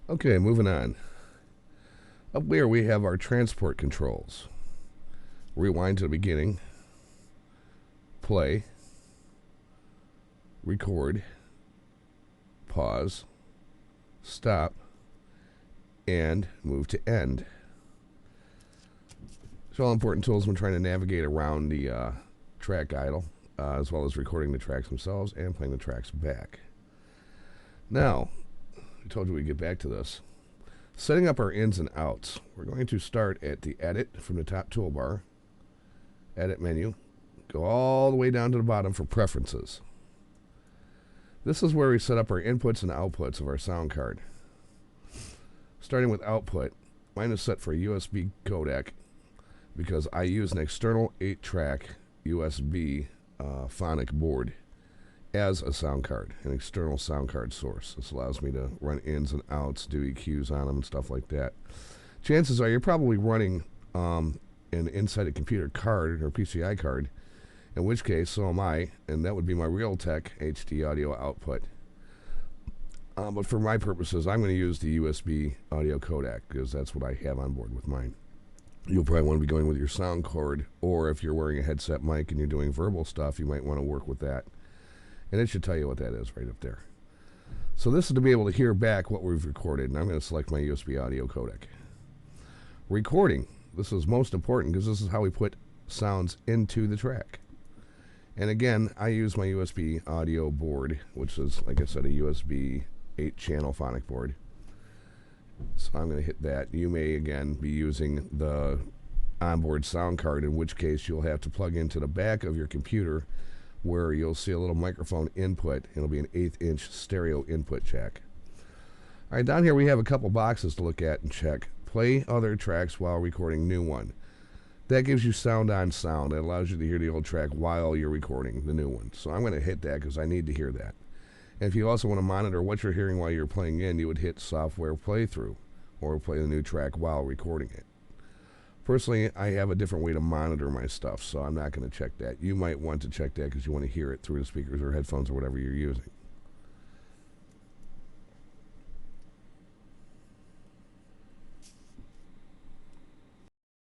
Okay, moving on. Up there we have our transport controls. Rewind to the beginning, play, record, pause, stop, and move to end. So all important tools when trying to navigate around the track idle, as well as recording the tracks themselves and playing the tracks back. Now, I told you we'd get back to this. Setting up our ins and outs. We're going to start at the edit from the top toolbar, edit menu, go all the way down to the bottom for preferences. This is where we set up our inputs and outputs of our sound card. Starting with output, mine is set for a USB codec because I use an external 8-track USB phonic board as a sound card, an external sound card source. This allows me to run ins and outs, do EQs on them and stuff like that. Chances are you're probably running an inside a computer card or PCI card, in which case so am I, and that would be my Realtek HD audio output. But for my purposes, I'm going to use the USB audio codec because that's what I have on board with mine. You'll probably want to be going with your sound cord, or if you're wearing a headset mic and you're doing verbal stuff, you might want to work with that. And it should tell you what that is right up there. So this is to be able to hear back what we've recorded, and I'm going to select my USB audio codec. Recording. This is most important because this is how we put sounds into the track. And again, I use my USB audio board, which is, like I said, a USB 8-channel phonic board. So I'm going to hit that. You may, again, be using the onboard sound card, in which case you'll have to plug into the back of your computer where you'll see a little microphone input. It'll be an 1/8-inch stereo input jack. All right, down here we have a couple boxes to look at and check. Play other tracks while recording new one. That gives you sound on sound. It allows you to hear the old track while you're recording the new one. So I'm going to hit that because I need to hear that. And if you also want to monitor what you're hearing while you're playing in, you would hit software playthrough or play the new track while recording it. Personally, I have a different way to monitor my stuff, so I'm not going to check that. You might want to check that because you want to hear it through the speakers or headphones or whatever you're using.